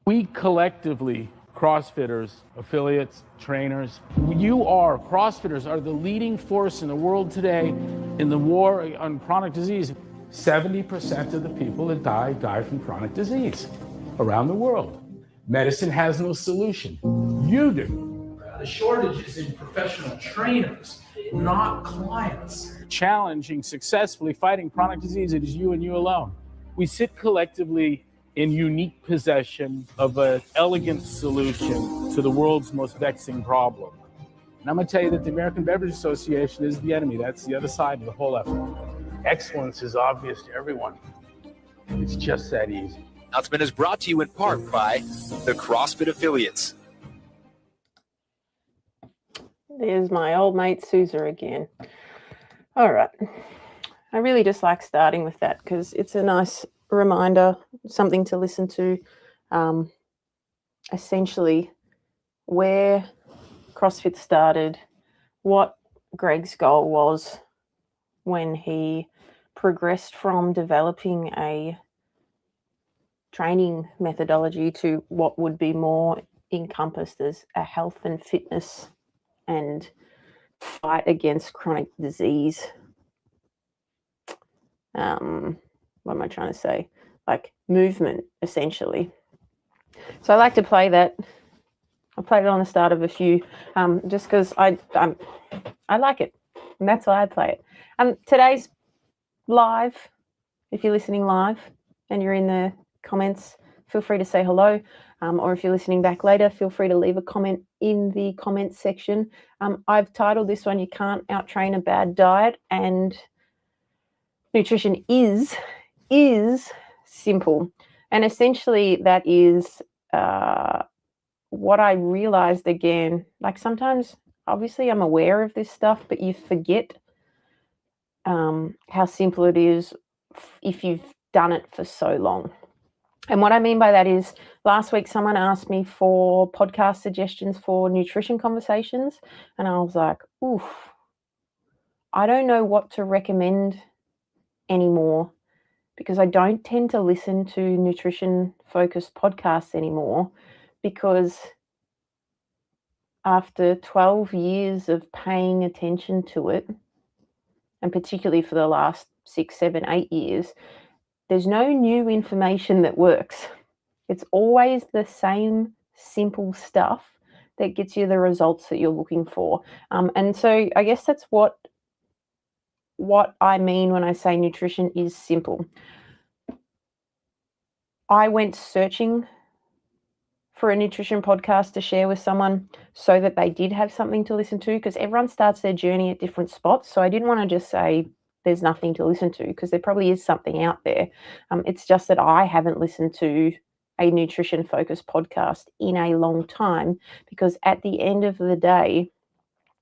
We collectively, CrossFitters, affiliates, trainers, CrossFitters are the leading force in the world today in the war on chronic disease. 70% of the people that die from chronic disease around the world. Medicine has no solution. You do. The shortage is in professional trainers, not clients. Challenging, successfully fighting chronic disease, it is you and you alone. We sit collectively in unique possession of an elegant solution to the world's most vexing problem. And I'm going to tell you that the American Beverage Association is the enemy. That's the other side of the whole effort. Excellence is obvious to everyone. It's just that easy. Announcement is brought to you in part by the CrossFit affiliates. There's my old mate Susa again. All right. I really just like starting with that because it's a nice reminder, something to listen to. Essentially, where CrossFit started, what Greg's goal was when he progressed from developing a training methodology to what would be more encompassed as a health and fitness and fight against chronic disease. What am I trying to say? Like movement, essentially. So I like to play that. I played it on the start of a few, just because I like it, and that's why I play it. Today's live. If you're listening live and you're in the comments, feel free to say hello. Or if you're listening back later, feel free to leave a comment in the comments section. I've titled this one, "You Can't Out-Train a Bad Diet," and nutrition is simple. And essentially that is what I realized again. Like sometimes, obviously I'm aware of this stuff, but you forget how simple it is if you've done it for so long. And what I mean by that is last week someone asked me for podcast suggestions for nutrition conversations. And I was like, oof, I don't know what to recommend anymore because I don't tend to listen to nutrition focused podcasts anymore, because after 12 years of paying attention to it, and particularly for the last 6, 7, 8 years, there's no new information that works. It's always the same simple stuff that gets you the results that you're looking for. And so I guess that's what I mean when I say nutrition is simple. I went searching for a nutrition podcast to share with someone so that they did have something to listen to, because everyone starts their journey at different spots. So I didn't want to just say there's nothing to listen to, because there probably is something out there. It's just that I haven't listened to a nutrition focused podcast in a long time, because at the end of the day,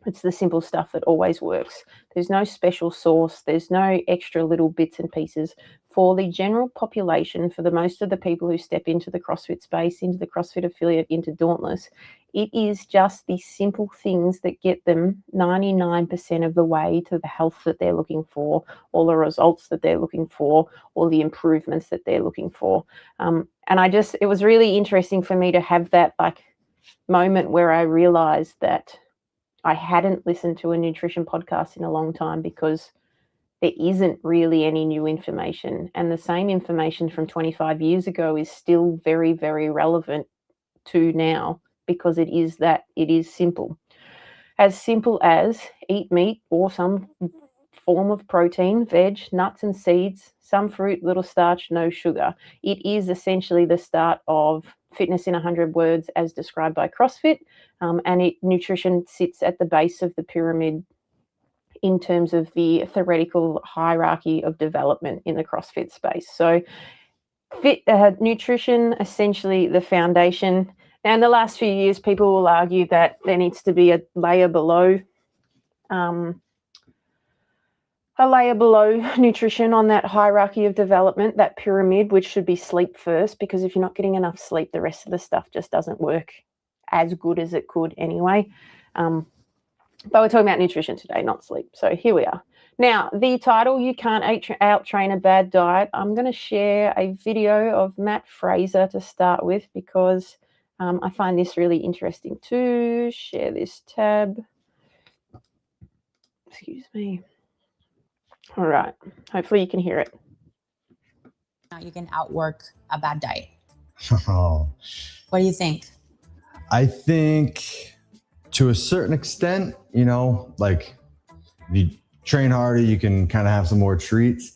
it's the simple stuff that always works. There's no special sauce. There's no extra little bits and pieces. For the general population, for the most of the people who step into the CrossFit space, into the CrossFit affiliate, into Dauntless, it is just the simple things that get them 99% of the way to the health that they're looking for, all the results that they're looking for, all the improvements that they're looking for. And it was really interesting for me to have that like moment where I realized that I hadn't listened to a nutrition podcast in a long time, because there isn't really any new information. And the same information from 25 years ago is still very, very relevant to now, because it is simple. As simple as eat meat or some form of protein, veg, nuts and seeds, some fruit, little starch, no sugar. It is essentially the start of fitness in 100 words as described by CrossFit. And nutrition sits at the base of the pyramid in terms of the theoretical hierarchy of development in the CrossFit space. So nutrition, essentially the foundation. Now, in the last few years, people will argue that there needs to be a layer below nutrition on that hierarchy of development, that pyramid, which should be sleep first, because if you're not getting enough sleep, the rest of the stuff just doesn't work as good as it could anyway. But we're talking about nutrition today, not sleep. So here we are. Now, the title, You Can't Out-Train a Bad Diet. I'm going to share a video of Matt Fraser to start with because I find this really interesting too. Share this tab. Excuse me. All right. Hopefully you can hear it. You can outwork a bad diet. Oh. What do you think? I think to a certain extent, you know, like if you train harder, you can kind of have some more treats.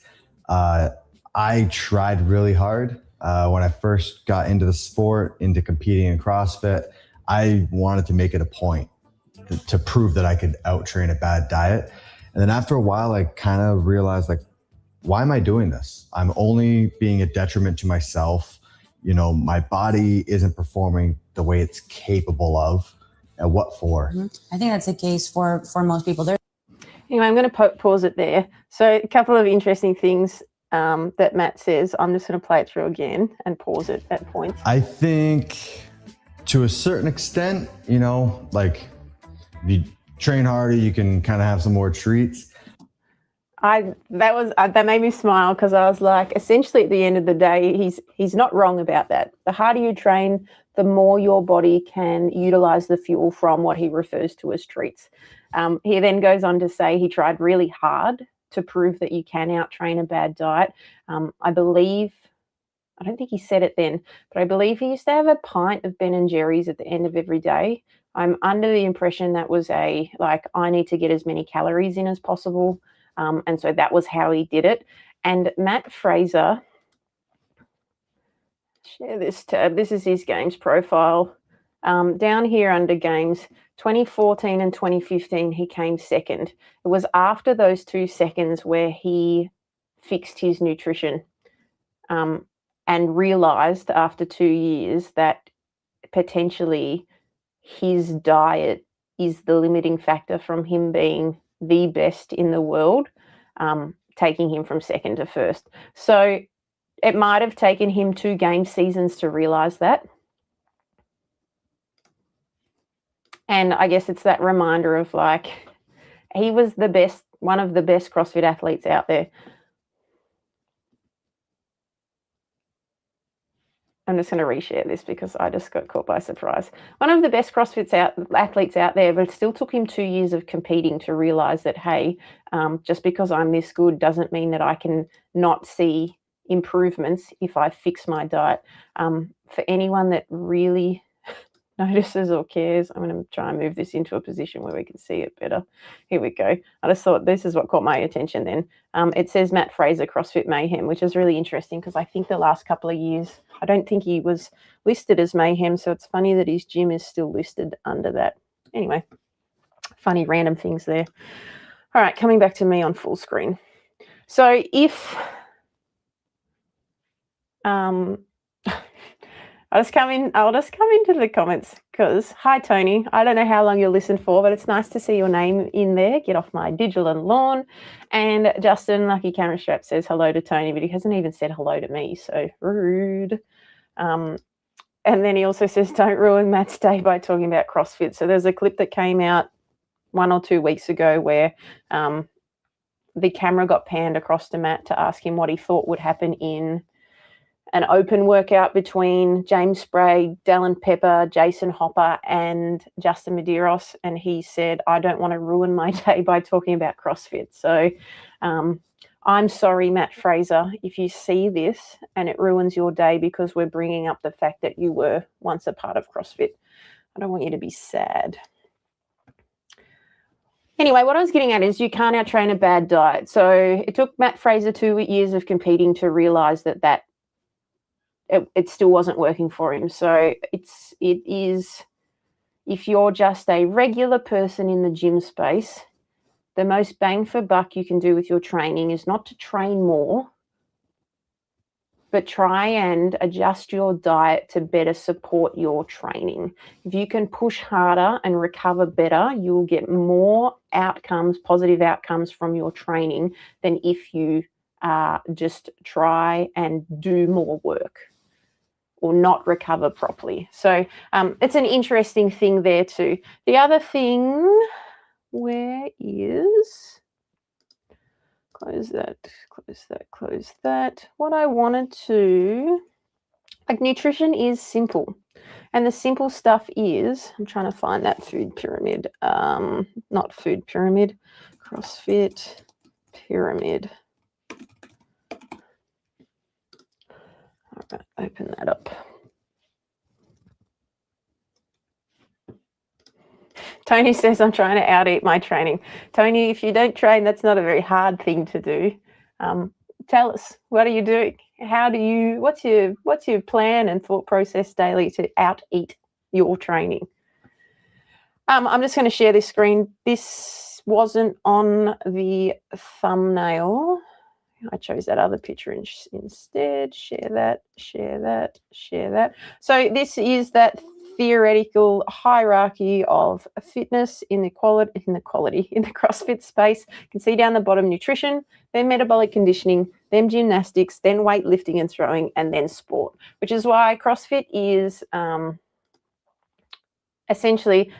I tried really hard when I first got into the sport, into competing in CrossFit. I wanted to make it a point to prove that I could out-train a bad diet. And then after a while, I kind of realized, like, why am I doing this? I'm only being a detriment to myself. You know, my body isn't performing the way it's capable of. And what for? I think that's the case for most people. Anyway, I'm going to pause it there. So a couple of interesting things that Matt says. I'm just going to play it through again and pause it at points. I think to a certain extent, you know, like if you train harder, you can kind of have some more treats. That made me smile because I was like, essentially at the end of the day, he's not wrong about that. The harder you train, the more your body can utilize the fuel from what he refers to as treats. He then goes on to say he tried really hard to prove that you can out-train a bad diet. I don't think he said it then, but I believe he used to have a pint of Ben & Jerry's at the end of every day. I'm under the impression that was I need to get as many calories in as possible. And so that was how he did it. And Matt Fraser, share this tab. This is his games profile. Down here under games, 2014 and 2015, he came second. It was after those 2 seconds where he fixed his nutrition and realized after 2 years that potentially his diet is the limiting factor from him being the best in the world, taking him from second to first. So it might have taken him 2 game seasons to realize that. And I guess it's that reminder of, like, he was the best, one of the best CrossFit athletes out there. I'm just going to reshare this because I just got caught by surprise. One of the best CrossFit athletes out there, but it still took him 2 years of competing to realize that, hey, just because I'm this good doesn't mean that I can not see improvements if I fix my diet. For anyone that really notices or cares, I'm going to try and move this into a position where we can see it better. Here we go. I just thought this is what caught my attention then. It says Matt Fraser, CrossFit Mayhem, which is really interesting because I think the last couple of years, I don't think he was listed as Mayhem, so it's funny that his gym is still listed under that. Anyway, funny random things there. All right, coming back to me on full screen. So if I'll just come into the comments because, hi, Tony. I don't know how long you'll listen for, but it's nice to see your name in there. Get off my digital lawn. And Justin, Lucky Camera Strap, says hello to Tony, but he hasn't even said hello to me, so rude. And then he also says, don't ruin Matt's day by talking about CrossFit. So there's a clip that came out 1 or 2 weeks ago where the camera got panned across to Matt to ask him what he thought would happen in an open workout between James Sprague, Dallin Pepper, Jason Hopper, and Justin Medeiros. And he said, I don't want to ruin my day by talking about CrossFit. So I'm sorry, Matt Fraser, if you see this and it ruins your day because we're bringing up the fact that you were once a part of CrossFit. I don't want you to be sad. Anyway, what I was getting at is you can't out-train a bad diet. So it took Matt Fraser 2 years of competing to realize that it still wasn't working for him. So it is, if you're just a regular person in the gym space, the most bang for buck you can do with your training is not to train more, but try and adjust your diet to better support your training. If you can push harder and recover better, you'll get more outcomes, positive outcomes from your training than if you just try and do more work or not recover properly. So it's an interesting thing there too. The other thing, where is, close that, close that, close that. What I wanted to, like, nutrition is simple. And the simple stuff is, I'm trying to find that food pyramid, not food pyramid, CrossFit pyramid. All right, open that up. Tony says I'm trying to out-eat my training. Tony, if you don't train, that's not a very hard thing to do. Tell us, what are you doing? What's your plan and thought process daily to out-eat your training? I'm just going to share this screen. This wasn't on the thumbnail. I chose that other picture instead. Share that, share that, share that. So this is that theoretical hierarchy of fitness in the CrossFit space. You can see down the bottom nutrition, then metabolic conditioning, then gymnastics, then weightlifting and throwing, and then sport, which is why CrossFit is essentially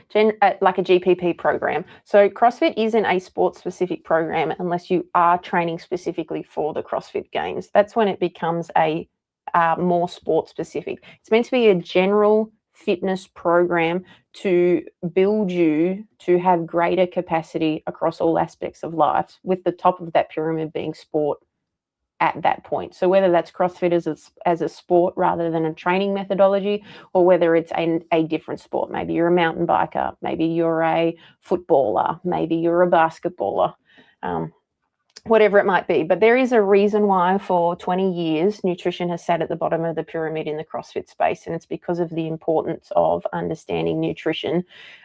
like a GPP program. So CrossFit isn't a sports-specific program unless you are training specifically for the CrossFit Games. That's when it becomes a more sport-specific. It's meant to be a general fitness program to build you to have greater capacity across all aspects of life, with the top of that pyramid being sport at that point. So whether that's CrossFit as a sport rather than a training methodology, or whether it's a different sport, maybe you're a mountain biker, maybe you're a footballer, maybe you're a basketballer, whatever it might be. But there is a reason why for 20 years nutrition has sat at the bottom of the pyramid in the CrossFit space, and it's because of the importance of understanding nutrition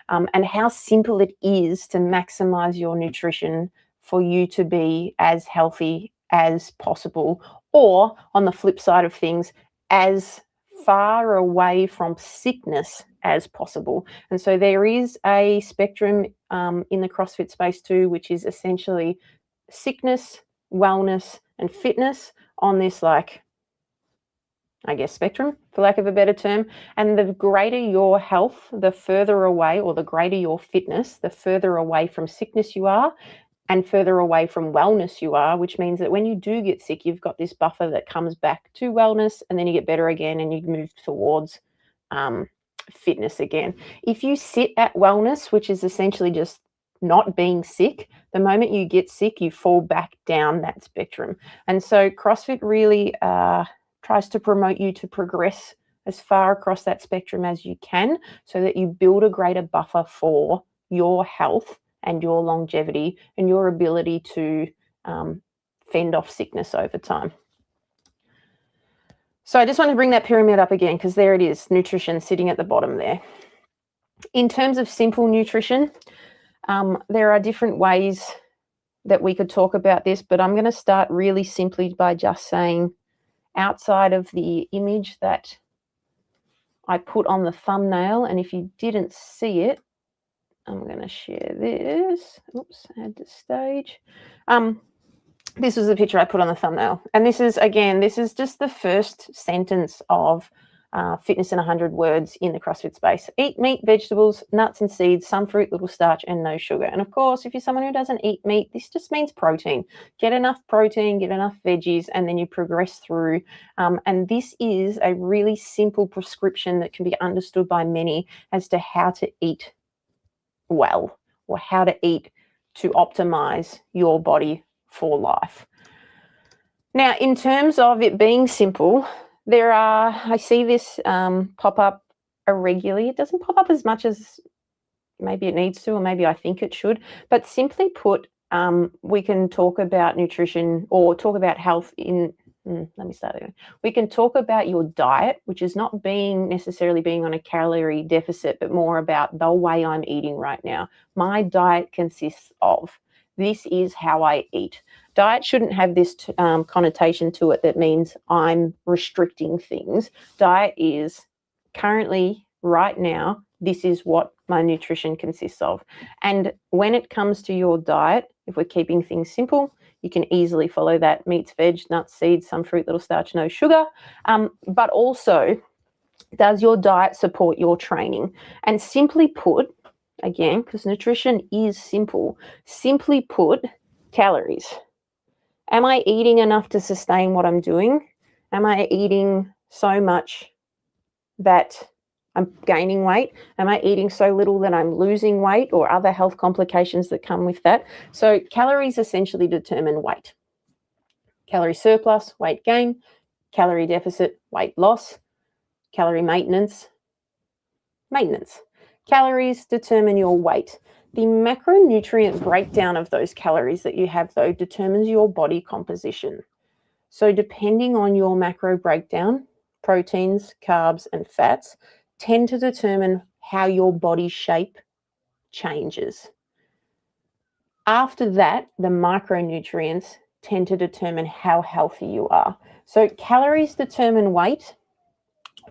and how simple it is to maximize your nutrition for you to be as healthy as possible, or on the flip side of things, as far away from sickness as possible. And so there is a spectrum in the CrossFit space too, which is essentially sickness, wellness, and fitness on this, like, I guess, spectrum, for lack of a better term. And the greater your health, the further away, or the greater your fitness, the further away from sickness you are, and further away from wellness you are, which means that when you do get sick, you've got this buffer that comes back to wellness, and then you get better again and you move towards fitness again. If you sit at wellness, which is essentially just not being sick, the moment you get sick, you fall back down that spectrum. And so CrossFit really tries to promote you to progress as far across that spectrum as you can, so that you build a greater buffer for your health and your longevity and your ability to fend off sickness over time. So I just want to bring that pyramid up again, because there it is, nutrition sitting at the bottom there. In terms of simple nutrition, there are different ways that we could talk about this, but I'm going to start really simply by just saying, outside of the image that I put on the thumbnail, and if you didn't see it, I'm going to share this. Oops, add to stage. This was the picture I put on the thumbnail. And this is, again, this is just the first sentence of Fitness in 100 Words in the CrossFit space. Eat meat, vegetables, nuts and seeds, some fruit, little starch, and no sugar. And of course, if you're someone who doesn't eat meat, this just means protein. Get enough protein, get enough veggies, and then you progress through. And this is a really simple prescription that can be understood by many as to how to eat well, or how to eat to optimize your body for life. Now, in terms of it being simple, I see this pop up irregularly. It doesn't pop up as much as maybe it needs to, or maybe I think it should, but simply put, we can talk about nutrition or talk about health in, let me start again. We can talk about your diet, which is not necessarily being on a calorie deficit, but more about the way I'm eating right now. My diet consists of, this is how I eat. Diet shouldn't have this connotation to it that means I'm restricting things. Diet is currently, right now, this is what my nutrition consists of. And when it comes to your diet, if we're keeping things simple, you can easily follow that: meats, veg, nuts, seeds, some fruit, little starch, no sugar. But also, does your diet support your training? And simply put, again, because nutrition is simple, simply put, calories. Am I eating enough to sustain what I'm doing? Am I eating so much that I'm gaining weight? Am I eating so little that I'm losing weight, or other health complications that come with that? So calories essentially determine weight. Calorie surplus, weight gain. Calorie deficit, weight loss. Calorie maintenance, maintenance. Calories determine your weight. The macronutrient breakdown of those calories that you have, though, determines your body composition. So depending on your macro breakdown, proteins, carbs, and fats tend to determine how your body shape changes. After that, the micronutrients tend to determine how healthy you are. So calories determine weight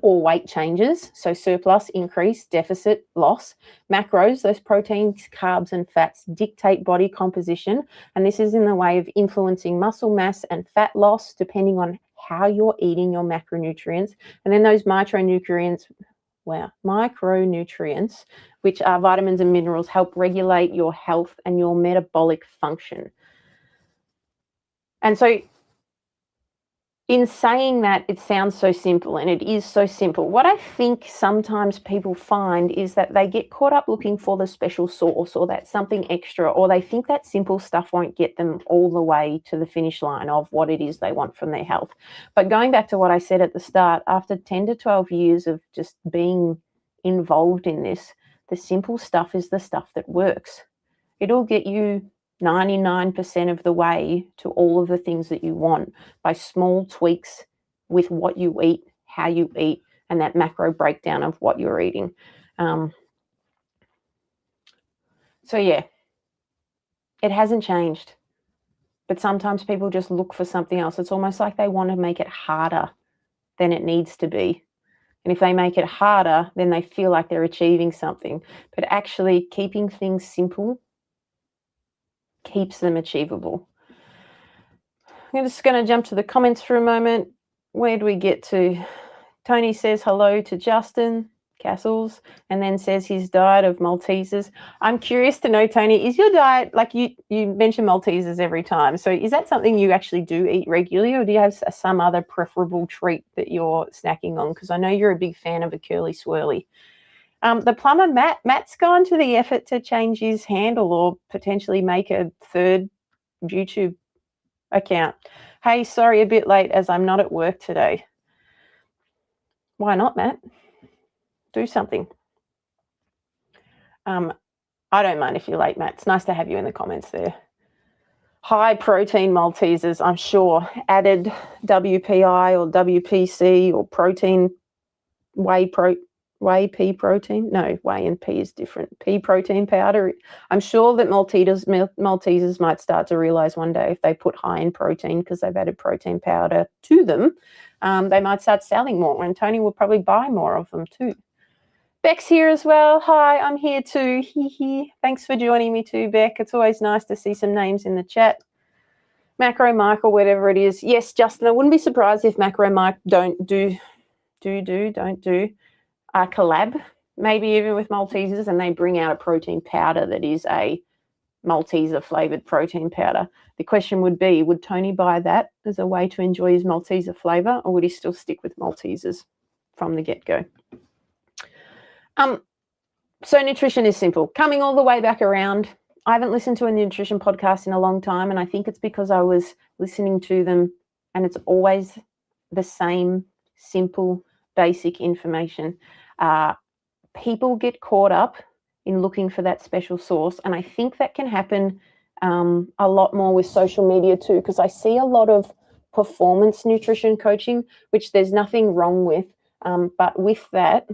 or weight changes. So surplus, increase, deficit, loss. Macros, those proteins, carbs, and fats dictate body composition. And this is in the way of influencing muscle mass and fat loss, depending on how you're eating your macronutrients. And then those micronutrients, which are vitamins and minerals, help regulate your health and your metabolic function. And so in saying that, it sounds so simple, and it is so simple. What I think sometimes people find is that they get caught up looking for the special sauce or that something extra, or they think that simple stuff won't get them all the way to the finish line of what it is they want from their health. But going back to what I said at the start, after 10 to 12 years of just being involved in this, the simple stuff is the stuff that works. It'll get you 99% of the way to all of the things that you want by small tweaks with what you eat, how you eat, and that macro breakdown of what you're eating. So yeah, it hasn't changed. But sometimes people just look for something else. It's almost like they want to make it harder than it needs to be. And if they make it harder, then they feel like they're achieving something. But actually, keeping things simple keeps them achievable. I'm just going to jump to the comments for a moment. Where do we get to? Tony says hello to Justin Castles, and then says his diet of Maltesers. I'm curious to know, Tony, is your diet, like you mention Maltesers every time, so is that something you actually do eat regularly, or do you have some other preferable treat that you're snacking on? Because I know you're a big fan of a curly swirly. The plumber, Matt's gone to the effort to change his handle or potentially make a third YouTube account. Hey, sorry, a bit late as I'm not at work today. Why not, Matt? Do something. I don't mind if you're late, Matt. It's nice to have you in the comments there. High protein Maltesers, I'm sure. Added WPI or WPC or protein, whey pea protein. No, whey and pea is different. Pea protein powder. I'm sure that Maltesers might start to realize one day if they put high in protein because they've added protein powder to them, they might start selling more, and Tony will probably buy more of them too. Beck's here as well. Hi, I'm here too. Thanks for joining me too, Beck. It's always nice to see some names in the chat. Macro Mike or whatever it is. Yes, Justin, I wouldn't be surprised if Macro Mike don't do a collab, maybe even with Maltesers, and they bring out a protein powder that is a Malteser flavored protein powder. The question would be, would Tony buy that as a way to enjoy his Malteser flavor, or would he still stick with Maltesers from the get-go? So nutrition is simple. Coming all the way back around, I haven't listened to a nutrition podcast in a long time, and I think it's because I was listening to them and it's always the same simple, basic information. People get caught up in looking for that special sauce, and I think that can happen a lot more with social media too, because I see a lot of performance nutrition coaching, which there's nothing wrong with, but with that,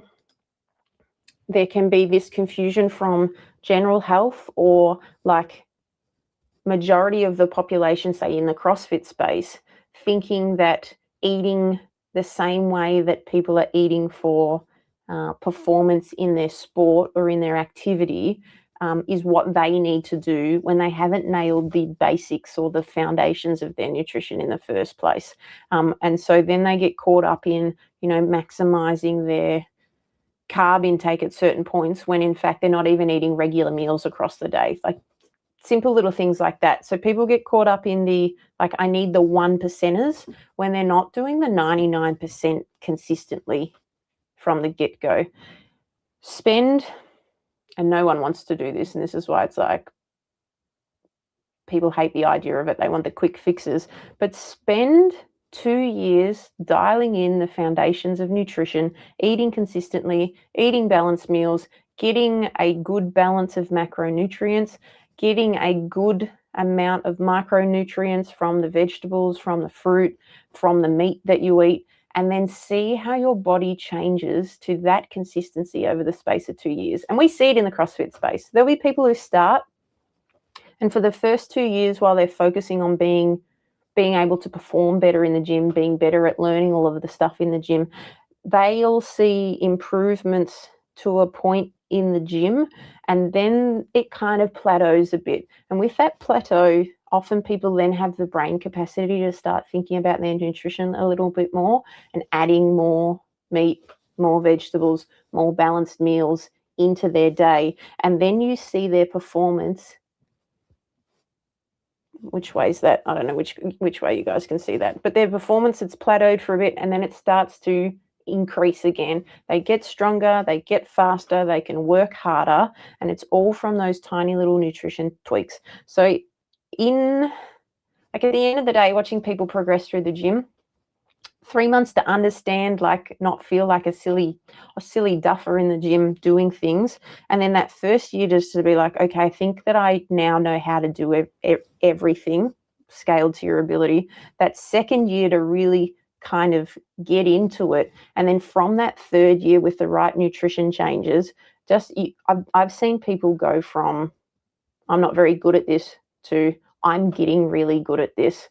there can be this confusion from general health, or like majority of the population, say in the CrossFit space, thinking that eating the same way that people are eating for performance in their sport or in their activity is what they need to do, when they haven't nailed the basics or the foundations of their nutrition in the first place. And so then they get caught up in, maximizing their carb intake at certain points, when in fact they're not even eating regular meals across the day. Like, simple little things like that. So people get caught up in the, like, I need the 1%ers when they're not doing the 99% consistently from the get-go. Spend, and no one wants to do this, and this is why it's like people hate the idea of it. They want the quick fixes, but spend 2 years dialing in the foundations of nutrition, eating consistently, eating balanced meals, getting a good balance of macronutrients, getting a good amount of micronutrients from the vegetables, from the fruit, from the meat that you eat, and then see how your body changes to that consistency over the space of 2 years. And we see it in the CrossFit space. There'll be people who start, and for the first 2 years, while they're focusing on being able to perform better in the gym, being better at learning all of the stuff in the gym, they'll see improvements to a point in the gym, and then it kind of plateaus a bit. And with that plateau, often people then have the brain capacity to start thinking about their nutrition a little bit more and adding more meat, more vegetables, more balanced meals into their day. And then you see their performance. Which way is that? I don't know which way you guys can see that. But their performance, it's plateaued for a bit, and then it starts to increase again. They get stronger, they get faster, they can work harder, and it's all from those tiny little nutrition tweaks. So at the end of the day, watching people progress through the gym, 3 months to understand, like, not feel like a silly duffer in the gym doing things. And then that first year just to be like, okay, I think that I now know how to do everything scaled to your ability. That second year to really kind of get into it. And then from that third year with the right nutrition changes, I've seen people go from, I'm not very good at this, to I'm getting really good at this.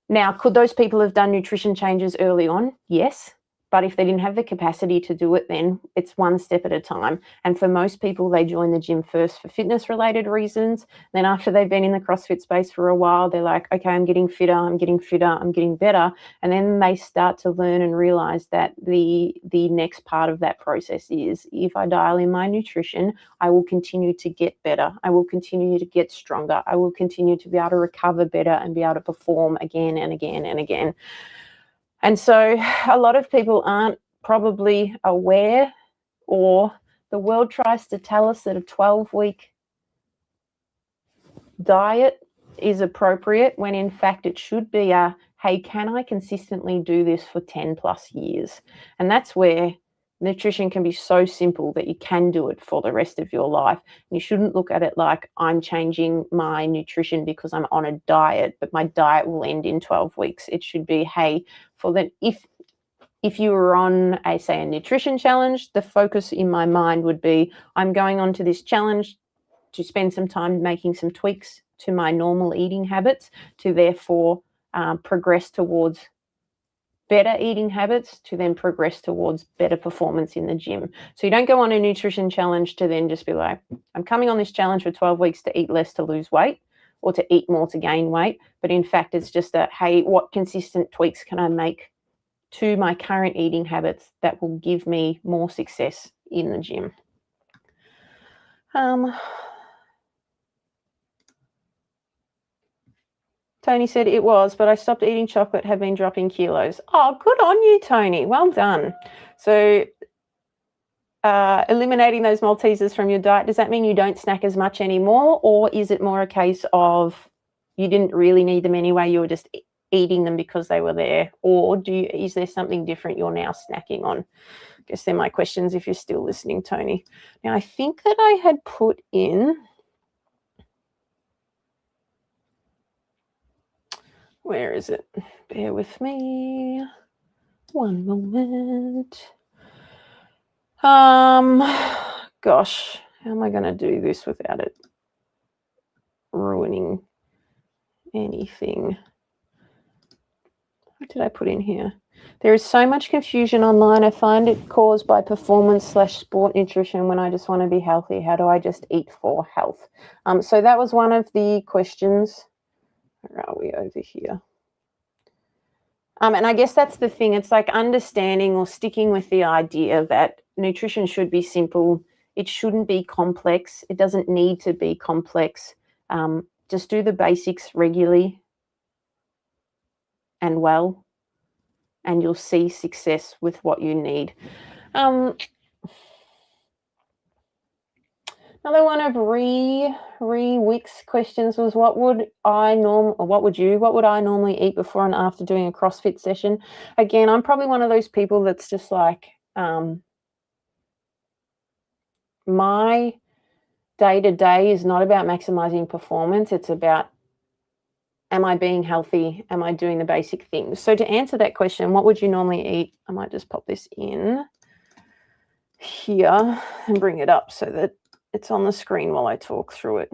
Now, could those people have done nutrition changes early on? Yes. But if they didn't have the capacity to do it, then it's one step at a time. And for most people, they join the gym first for fitness-related reasons. Then after they've been in the CrossFit space for a while, they're like, okay, I'm getting fitter, I'm getting better. And then they start to learn and realize that the next part of that process is, if I dial in my nutrition, I will continue to get better. I will continue to get stronger. I will continue to be able to recover better and be able to perform again and again and again. And so a lot of people aren't probably aware, or the world tries to tell us that a 12-week diet is appropriate, when in fact it should be a, hey, can I consistently do this for 10 plus years? And that's where nutrition can be so simple that you can do it for the rest of your life. And you shouldn't look at it like, I'm changing my nutrition because I'm on a diet, but my diet will end in 12 weeks. It should be, hey, if you were on a nutrition challenge, the focus in my mind would be, I'm going on to this challenge to spend some time making some tweaks to my normal eating habits, to therefore progress towards better eating habits, to then progress towards better performance in the gym. So you don't go on a nutrition challenge to then just be like, I'm coming on this challenge for 12 weeks to eat less to lose weight, or to eat more to gain weight. But in fact, it's just that, hey, what consistent tweaks can I make to my current eating habits that will give me more success in the gym? Tony said it was, but I stopped eating chocolate, have been dropping kilos. Oh, good on you, Tony. Well done. So eliminating those Maltesers from your diet, does that mean you don't snack as much anymore? Or is it more a case of you didn't really need them anyway, you were just eating them because they were there? Or is there something different you're now snacking on? I guess they're my questions if you're still listening, Tony. Now, I think that I had put in... Where is it? Bear with me. One moment. Gosh, how am I going to do this without it ruining anything? What did I put in here? There is so much confusion online. I find it caused by performance/sport nutrition when I just want to be healthy. How do I just eat for health? So that was one of the questions. Where are we over here? And I guess that's the thing. It's like understanding or sticking with the idea that nutrition should be simple. It shouldn't be complex. It doesn't need to be complex. Just do the basics regularly and well, and you'll see success with what you need. Another one of Wick's questions was, what would I normally eat before and after doing a CrossFit session? Again, I'm probably one of those people that's just like, my day-to-day is not about maximizing performance. It's about, am I being healthy? Am I doing the basic things? So to answer that question, what would you normally eat? I might just pop this in here and bring it up so that it's on the screen while I talk through it.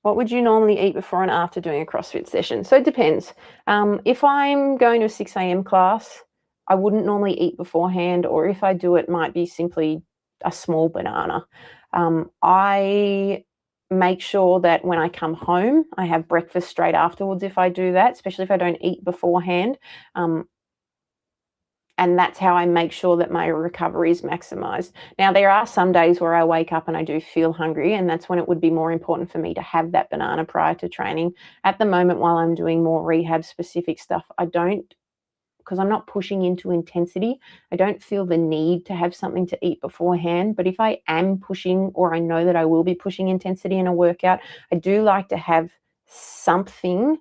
What would you normally eat before and after doing a CrossFit session? So it depends. If I'm going to a 6 a.m. class, I wouldn't normally eat beforehand, or if I do, it might be simply a small banana. I make sure that when I come home, I have breakfast straight afterwards if I do that, especially if I don't eat beforehand. And that's how I make sure that my recovery is maximized. Now, there are some days where I wake up and I do feel hungry, and that's when it would be more important for me to have that banana prior to training. At the moment, while I'm doing more rehab specific stuff, I don't, because I'm not pushing into intensity, I don't feel the need to have something to eat beforehand. But if I am pushing, or I know that I will be pushing intensity in a workout, I do like to have something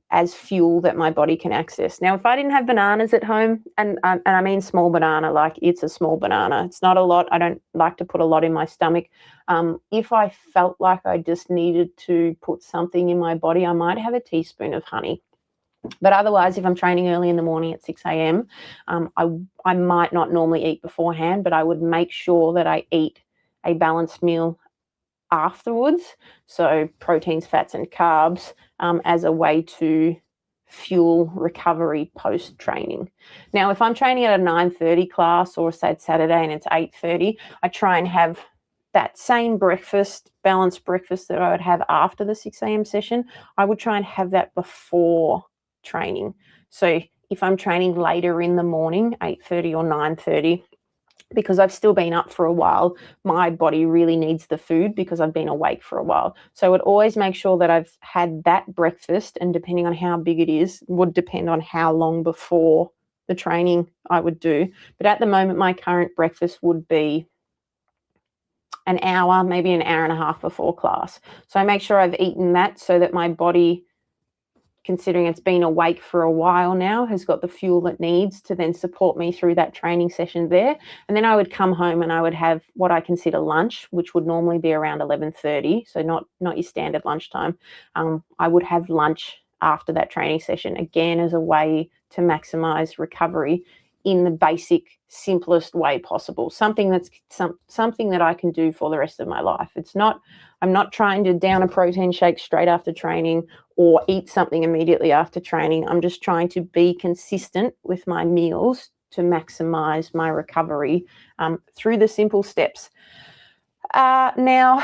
as fuel that my body can access. Now, if I didn't have bananas at home, and I mean small banana, like it's a small banana, it's not a lot. I don't like to put a lot in my stomach. If I felt like I just needed to put something in my body, I might have a teaspoon of honey. But otherwise, if I'm training early in the morning at 6 a.m., I might not normally eat beforehand, but I would make sure that I eat a balanced meal afterwards. So proteins, fats, and carbs as a way to fuel recovery post-training. Now, if I'm training at a 9:30 class, or say it's Saturday and it's 8:30, I try and have that same breakfast, balanced breakfast that I would have after the 6 a.m. session. I would try and have that before training. So if I'm training later in the morning, 8:30 or 9:30, because I've still been up for a while, my body really needs the food because I've been awake for a while. So I would always make sure that I've had that breakfast, and depending on how big it is, would depend on how long before the training I would do. But at the moment, my current breakfast would be an hour, maybe an hour and a half before class. So I make sure I've eaten that so that my body, considering it's been awake for a while now, has got the fuel it needs to then support me through that training session there. And then I would come home and I would have what I consider lunch, which would normally be around 11:30, so not your standard lunchtime. I would have lunch after that training session, again, as a way to maximize recovery in the basic, simplest way possible. Something that's something that I can do for the rest of my life. I'm not trying to down a protein shake straight after training or eat something immediately after training. I'm just trying to be consistent with my meals to maximize my recovery through the simple steps. Now,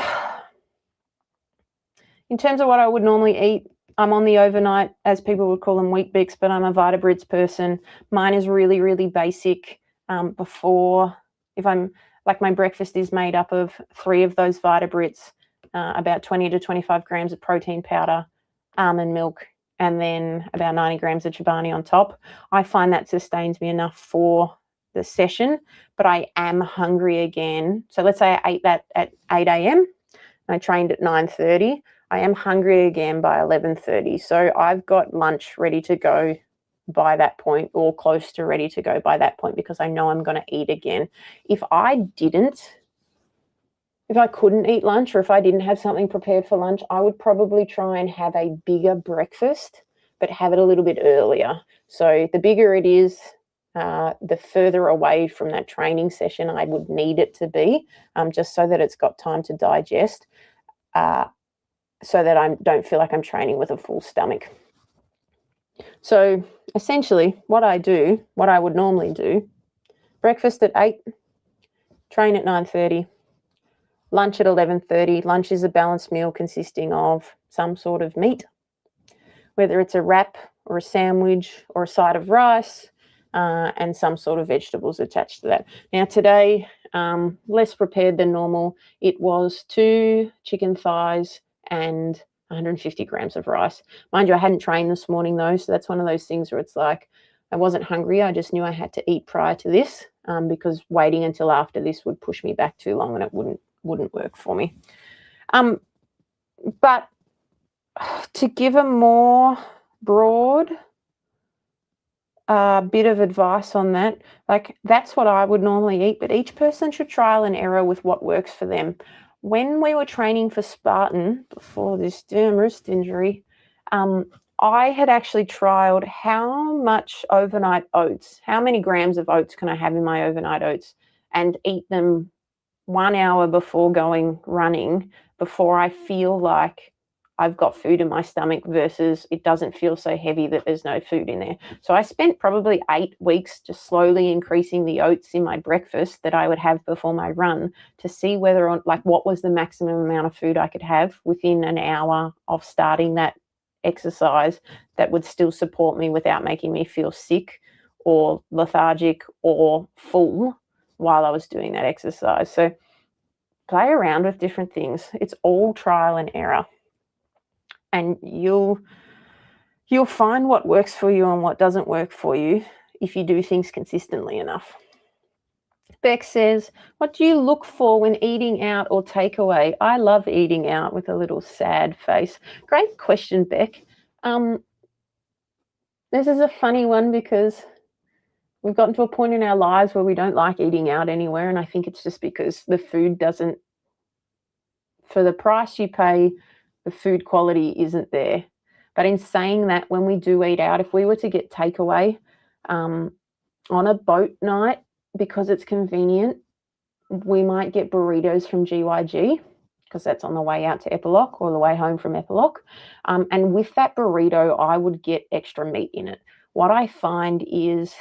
in terms of what I would normally eat, I'm on the overnight, as people would call them, Wheat Bix, but I'm a Vitabrits person. Mine is really, really basic. If I'm like, my breakfast is made up of 3 of those Vitabrits, about 20 to 25 grams of protein powder, almond milk, and then about 90 grams of Chobani on top. I find that sustains me enough for the session, but I am hungry again. So let's say I ate that at 8 a.m. and I trained at 9:30. I am hungry again by 11:30. So I've got lunch ready to go by that point, or close to ready to go by that point, because I know I'm going to eat again. If I couldn't eat lunch, or if I didn't have something prepared for lunch, I would probably try and have a bigger breakfast, but have it a little bit earlier. So the bigger it is, the further away from that training session I would need it to be, just so that it's got time to digest, so that I don't feel like I'm training with a full stomach. So essentially what I would normally do, breakfast at 8, train at 9:30, lunch at 11:30. Lunch is a balanced meal consisting of some sort of meat, whether it's a wrap or a sandwich or a side of rice, and some sort of vegetables attached to that. Now today, less prepared than normal. It was 2 chicken thighs and 150 grams of rice. Mind you, I hadn't trained this morning though, so that's one of those things where it's like I wasn't hungry. I just knew I had to eat prior to this because waiting until after this would push me back too long and it wouldn't work for me. But to give a more broad bit of advice on that, like that's what I would normally eat, but each person should trial and error with what works for them. When we were training for Spartan before this damn wrist injury, I had actually trialed how much overnight oats, how many grams of oats can I have in my overnight oats, and eat them 1 hour before going running, before I feel like I've got food in my stomach versus it doesn't feel so heavy that there's no food in there. So I spent probably 8 weeks just slowly increasing the oats in my breakfast that I would have before my run to see whether or like what was the maximum amount of food I could have within an hour of starting that exercise that would still support me without making me feel sick or lethargic or full while I was doing that exercise. So play around with different things. It's all trial and error. And you'll find what works for you and what doesn't work for you if you do things consistently enough. Beck says, what do you look for when eating out or takeaway? I love eating out, with a little sad face. Great question, Beck. This is a funny one because we've gotten to a point in our lives where we don't like eating out anywhere, and I think it's just because the food doesn't, for the price you pay, the food quality isn't there. But in saying that, when we do eat out, if we were to get takeaway on a boat night, because it's convenient, we might get burritos from GYG because that's on the way out to Epilogue or the way home from Epilogue. And with that burrito, I would get extra meat in it. What I find is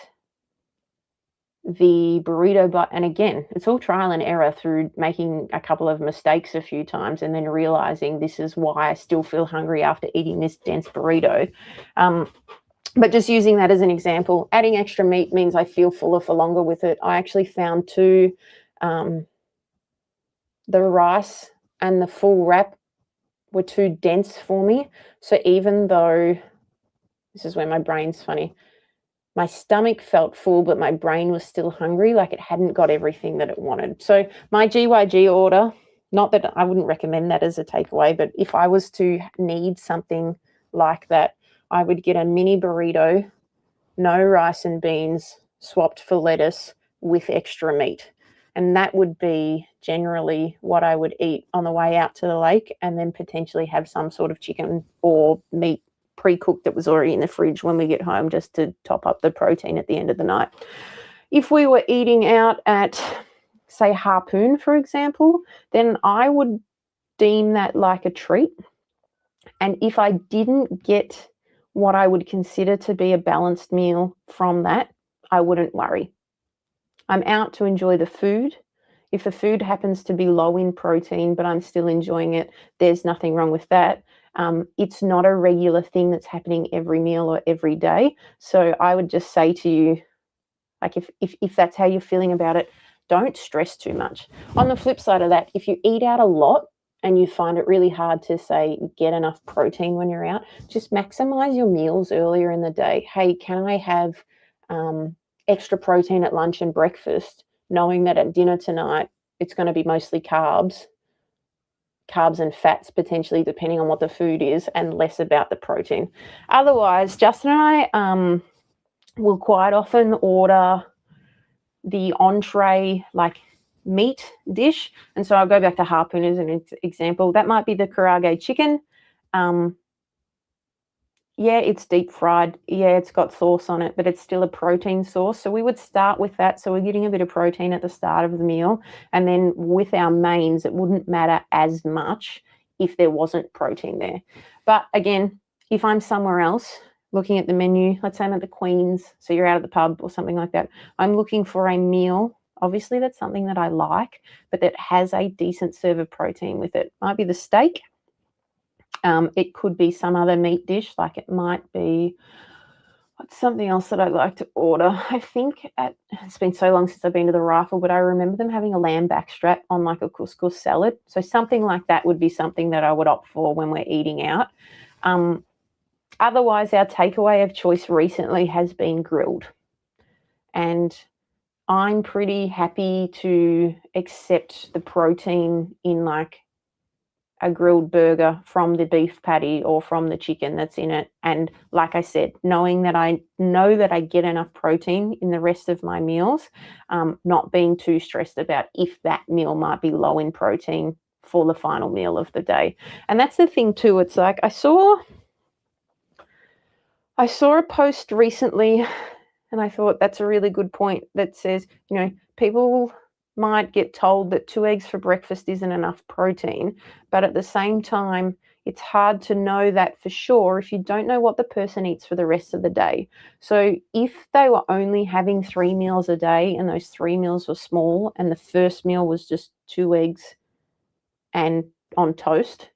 the burrito, but and again, it's all trial and error through making a couple of mistakes a few times and then realizing this is why I still feel hungry after eating this dense burrito. But just using that as an example, adding extra meat means I feel fuller for longer with it. I actually found too, the rice and the full wrap were too dense for me. So even though, this is where my brain's funny, my stomach felt full, but my brain was still hungry, like it hadn't got everything that it wanted. So my GYG order, not that I wouldn't recommend that as a takeaway, but if I was to need something like that, I would get a mini burrito, no rice and beans, swapped for lettuce with extra meat. And that would be generally what I would eat on the way out to the lake, and then potentially have some sort of chicken or meat pre-cooked that was already in the fridge when we get home, just to top up the protein at the end of the night. If we were eating out at, say, Harpoon, for example, then I would deem that like a treat. And if I didn't get what I would consider to be a balanced meal from that, I wouldn't worry. I'm out to enjoy the food. If the food happens to be low in protein, but I'm still enjoying it, there's nothing wrong with that. It's not a regular thing that's happening every meal or every day. So I would just say to you, like if that's how you're feeling about it, don't stress too much. On the flip side of that, if you eat out a lot and you find it really hard to, say, get enough protein when you're out, just maximize your meals earlier in the day. Hey, can I have extra protein at lunch and breakfast, knowing that at dinner tonight it's going to be mostly carbs and fats potentially, depending on what the food is, and less about the protein. Otherwise, Justin and I will quite often order the entree, like meat dish. And so I'll go back to Harpoon as an example. That might be the karage chicken. Yeah, it's deep fried. Yeah, it's got sauce on it, but it's still a protein source. So we would start with that. So we're getting a bit of protein at the start of the meal. And then with our mains, it wouldn't matter as much if there wasn't protein there. But again, if I'm somewhere else looking at the menu, let's say I'm at the Queen's, so you're out at the pub or something like that, I'm looking for a meal. Obviously, that's something that I like, but that has a decent serve of protein with it. Might be the steak. It could be some other meat dish, like it might be, What's something else that I'd like to order? I think it's been so long since I've been to the Rifle, but I remember them having a lamb backstrap on like a couscous salad. So something like that would be something that I would opt for when we're eating out. Otherwise, our takeaway of choice recently has been grilled. And I'm pretty happy to accept the protein in like a grilled burger from the beef patty or from the chicken that's in it. And like I said, knowing that I know that I get enough protein in the rest of my meals, not being too stressed about if that meal might be low in protein for the final meal of the day. And that's the thing too. It's like I saw a post recently and I thought that's a really good point that says, you know, people might get told that 2 eggs for breakfast isn't enough protein, but at the same time, it's hard to know that for sure if you don't know what the person eats for the rest of the day. So if they were only having 3 meals a day and those 3 meals were small and the first meal was just 2 eggs and on toast,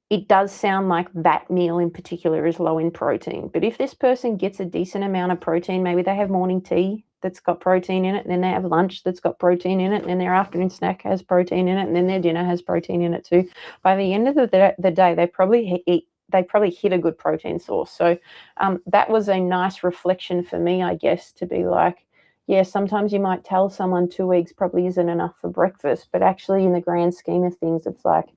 it does sound like that meal in particular is low in protein. But if this person gets a decent amount of protein, maybe they have morning tea that's got protein in it, and then they have lunch that's got protein in it, and then their afternoon snack has protein in it, and then their dinner has protein in it too. By the end of the day, they probably hit a good protein source. So that was a nice reflection for me, I guess, to be like, yeah, sometimes you might tell someone 2 eggs probably isn't enough for breakfast, but actually in the grand scheme of things, it's like,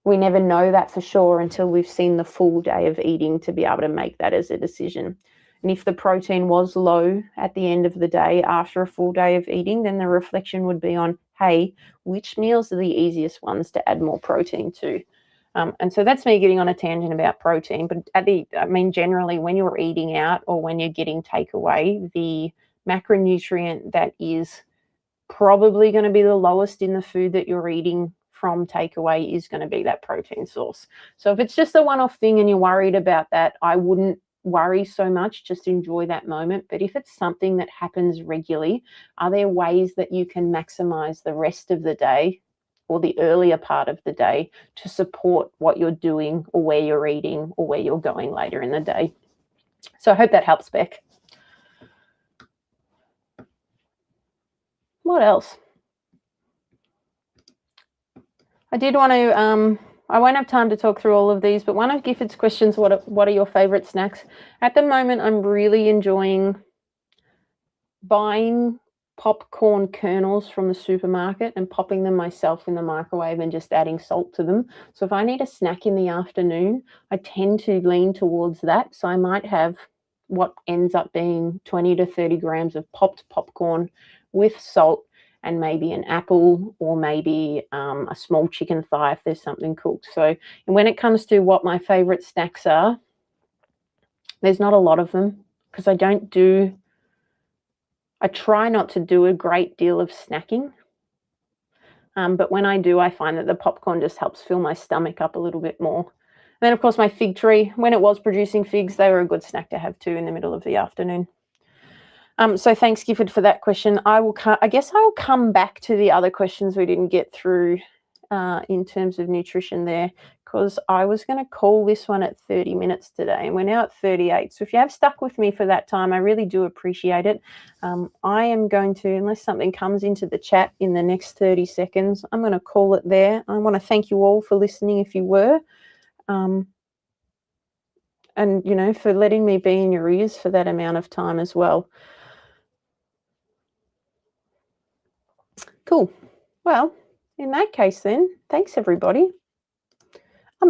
we never know that for sure until we've seen the full day of eating to be able to make that as a decision. And if the protein was low at the end of the day after a full day of eating, then the reflection would be on, hey, which meals are the easiest ones to add more protein to? And so that's me getting on a tangent about protein. But generally, when you're eating out or when you're getting takeaway, the macronutrient that is probably going to be the lowest in the food that you're eating from takeaway is going to be that protein source. So if it's just a one-off thing and you're worried about that, I wouldn't worry so much, just enjoy that moment. But if it's something that happens regularly, are there ways that you can maximize the rest of the day or the earlier part of the day to support what you're doing or where you're eating or where you're going later in the day? So I hope that helps, Beck. What else? I did want to, I won't have time to talk through all of these, but one of Gifford's questions, what are your favorite snacks? At the moment, I'm really enjoying buying popcorn kernels from the supermarket and popping them myself in the microwave and just adding salt to them. So if I need a snack in the afternoon, I tend to lean towards that. So I might have what ends up being 20 to 30 grams of popped popcorn with salt and maybe an apple or maybe a small chicken thigh if there's something cooked. So and when it comes to what my favorite snacks are, there's not a lot of them because I try not to do a great deal of snacking. But when I do, I find that the popcorn just helps fill my stomach up a little bit more. And then, of course, my fig tree, when it was producing figs, they were a good snack to have too in the middle of the afternoon. So thanks, Gifford, for that question. I guess I'll come back to the other questions we didn't get through in terms of nutrition there, because I was going to call this one at 30 minutes today, and we're now at 38. So if you have stuck with me for that time, I really do appreciate it. I am going to, unless something comes into the chat in the next 30 seconds, I'm going to call it there. I want to thank you all for listening if you were. And, you know, for letting me be in your ears for that amount of time as well. Cool. Well, in that case then, thanks everybody.